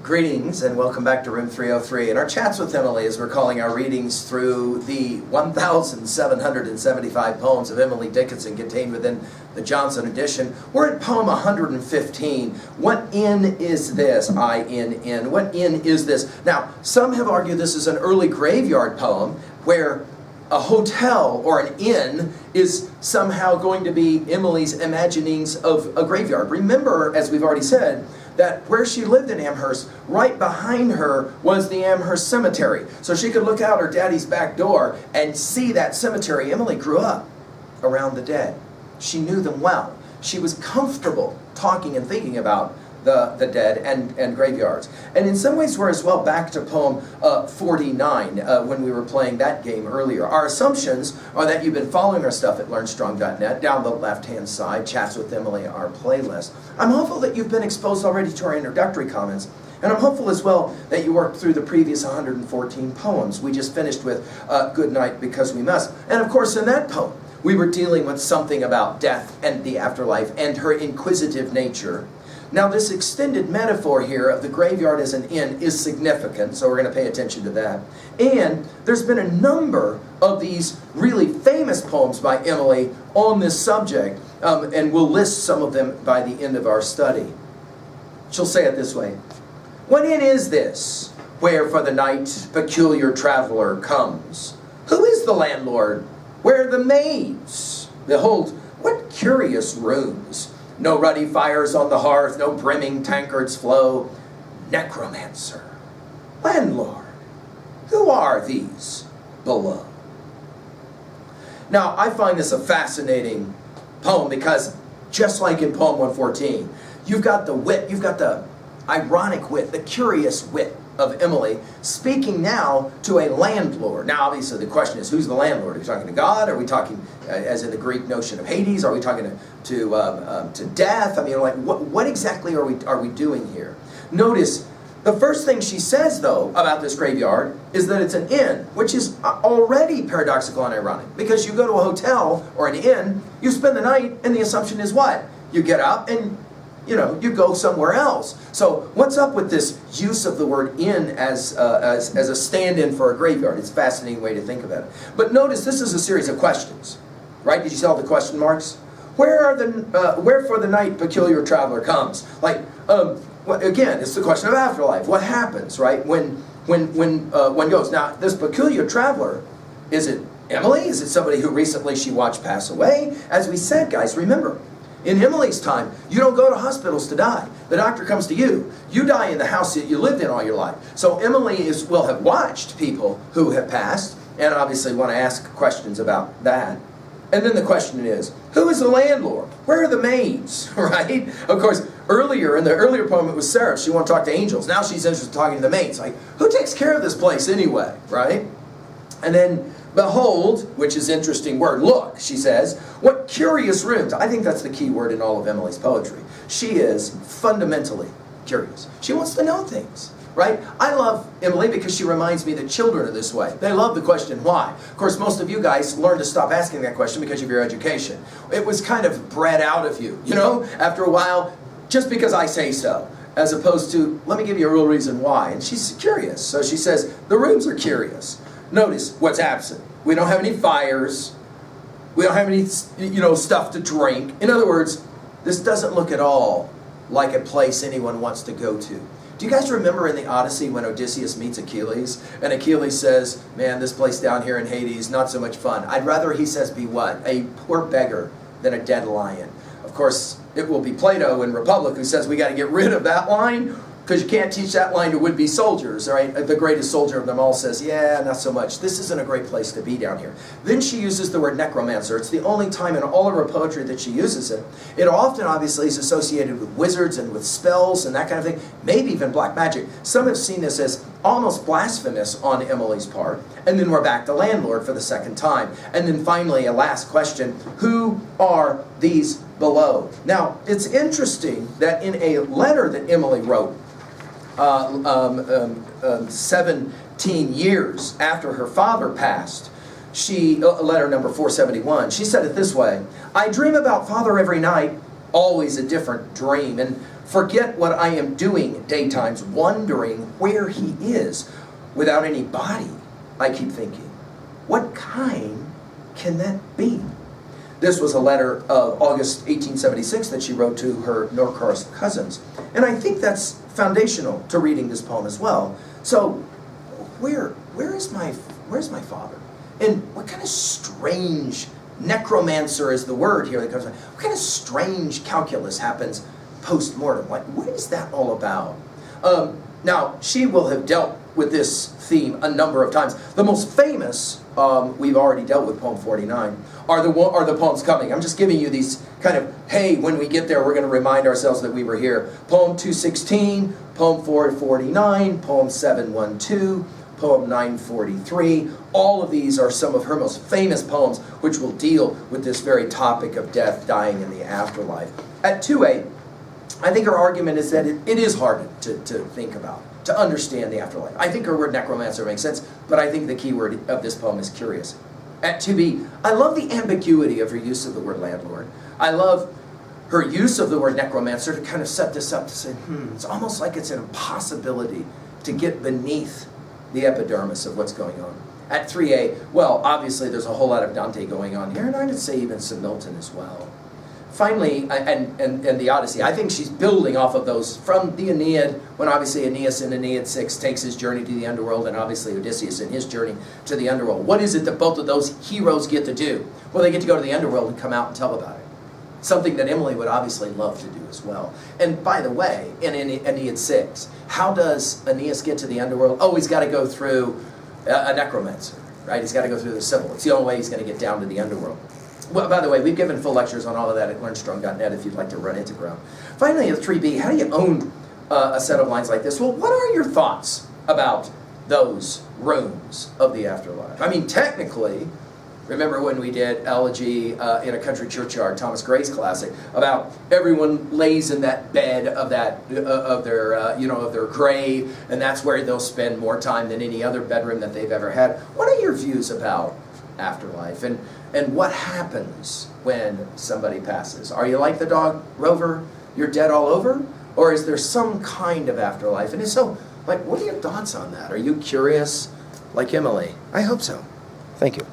Greetings and welcome back to Room 303 and our chats with Emily as we're calling our readings through the 1,775 poems of Emily Dickinson contained within the Johnson edition. We're at poem 115. What inn is this? I-N-N. What inn is this? Now, some have argued this is an early graveyard poem where a hotel or an inn is somehow going to be Emily's imaginings of a graveyard. Remember, as we've already said, that where she lived in Amherst, right behind her was the Amherst Cemetery. So she could look out her daddy's back door and see that cemetery. Emily grew up around the dead. She knew them well. She was comfortable talking and thinking about the dead and graveyards. And in some ways we're as well back to poem 49 when we were playing that game earlier. Our assumptions are that you've been following our stuff at LearnStrong.net. Down the left-hand side, Chats with Emily, our playlist. I'm hopeful that you've been exposed already to our introductory comments. And I'm hopeful as well that you worked through the previous 114 poems. We just finished with Good Night Because We Must. And of course in that poem, we were dealing with something about death and the afterlife and her inquisitive nature. Now this extended metaphor here of the graveyard as an inn is significant, so we're going to pay attention to that. And there's been a number of these really famous poems by Emily on this subject, and we'll list some of them by the end of our study. She'll say it this way. What inn is this, where for the night peculiar traveler comes? Who is the landlord? Where are the maids? Behold, what curious rooms! No ruddy fires on the hearth, no brimming tankards flow. Necromancer, landlord, who are these below? Now, I find this a fascinating poem because just like in poem 114, you've got the wit, you've got the ironic wit, the curious wit of Emily speaking now to a landlord. Now obviously the question is, who's the landlord? Are we talking to God? Are we talking as in the Greek notion of Hades? Are we talking to death? I mean, like what exactly are we doing here? Notice the first thing she says though about this graveyard is that it's an inn, which is already paradoxical and ironic because you go to a hotel or an inn, you spend the night, and the assumption is what? You get up and you go somewhere else. So what's up with this use of the word inn as a stand-in for a graveyard? It's a fascinating way to think about it. But notice this is a series of questions, right? Did you see all the question marks? Where for the night peculiar traveler comes? Like, again, it's the question of afterlife. What happens, right? When one goes. Now, this peculiar traveler, is it Emily? Is it somebody who recently she watched pass away? As we said, guys, remember, in Emily's time, you don't go to hospitals to die. The doctor comes to you. You die in the house that you lived in all your life. So Emily will have watched people who have passed, and obviously want to ask questions about that. And then the question is, who is the landlord? Where are the maids, right? Of course, earlier, in the earlier poem, it was Sarah. She wanted to talk to angels. Now she's interested in talking to the maids. Like, who takes care of this place anyway, right? And then, behold, which is an interesting word, look, she says, what curious rooms. I think that's the key word in all of Emily's poetry. She is fundamentally curious. She wants to know things, right? I love Emily because she reminds me that children are this way. They love the question, why? Of course, most of you guys learned to stop asking that question because of your education. It was kind of bred out of you, after a while, just because I say so. As opposed to, let me give you a real reason why. And she's curious. So she says, the rooms are curious. Notice what's absent. We don't have any fires. We don't have any, stuff to drink. In other words, this doesn't look at all like a place anyone wants to go to. Do you guys remember in the Odyssey when Odysseus meets Achilles? And Achilles says, man, this place down here in Hades, not so much fun. I'd rather, he says, be what? A poor beggar than a dead lion. Of course, it will be Plato in Republic who says we got to get rid of that line, because you can't teach that line to would-be soldiers, right? The greatest soldier of them all says, yeah, not so much. This isn't a great place to be down here. Then she uses the word necromancer. It's the only time in all of her poetry that she uses it. It often, obviously, is associated with wizards and with spells and that kind of thing, maybe even black magic. Some have seen this as almost blasphemous on Emily's part. And then we're back to landlord for the second time. And then finally, a last question, who are these below? Now, it's interesting that in a letter that Emily wrote, 17 years after her father passed, letter number 471, she said it this way, I dream about father every night, always a different dream, and forget what I am doing daytimes, wondering where he is without any body. I keep thinking, what kind can that be? This was a letter of August 1876 that she wrote to her Norcross cousins. And I think that's foundational to reading this poem as well. So, where's my father? And what kind of strange, necromancer is the word here that comes from, what kind of strange calculus happens post-mortem? Like, what is that all about? Now, she will have dealt with this theme a number of times. The most famous, we've already dealt with poem 49, are the poems coming. I'm just giving you these kind of, hey, when we get there, we're going to remind ourselves that we were here. Poem 216, poem 449, poem 712, poem 943. All of these are some of her most famous poems, which will deal with this very topic of death, dying, and the afterlife. At 2a, I think her argument is that it is hard to think about, to understand the afterlife. I think her word necromancer makes sense, but I think the key word of this poem is curious. At 2b, I love the ambiguity of her use of the word landlord. I love her use of the word necromancer to kind of set this up to say, it's almost like it's an impossibility to get beneath the epidermis of what's going on. At 3a, well, obviously there's a whole lot of Dante going on here, and I would say even some Milton as well. Finally, and the Odyssey, I think she's building off of those from the Aeneid, when obviously Aeneas in Aeneid 6 takes his journey to the underworld, and obviously Odysseus in his journey to the underworld. What is it that both of those heroes get to do? Well, they get to go to the underworld and come out and tell about it. Something that Emily would obviously love to do as well. And by the way, in Aeneid 6, how does Aeneas get to the underworld? Oh, he's got to go through a necromancer, right? He's got to go through the Sibyl. It's the only way he's going to get down to the underworld. Well, by the way, we've given full lectures on all of that at learnstrong.net if you'd like to run into ground. Finally, at 3b, how do you own a set of lines like this? Well, what are your thoughts about those rooms of the afterlife? I mean, technically, remember when we did Elegy in a Country Churchyard, Thomas Gray's classic, about everyone lays in that bed of their grave, and that's where they'll spend more time than any other bedroom that they've ever had. What are your views about afterlife, and what happens when somebody passes? Are you like the dog Rover, you're dead all over? Or is there some kind of afterlife? And if so, like, what are your thoughts on that? Are you curious like Emily? I hope so. Thank you.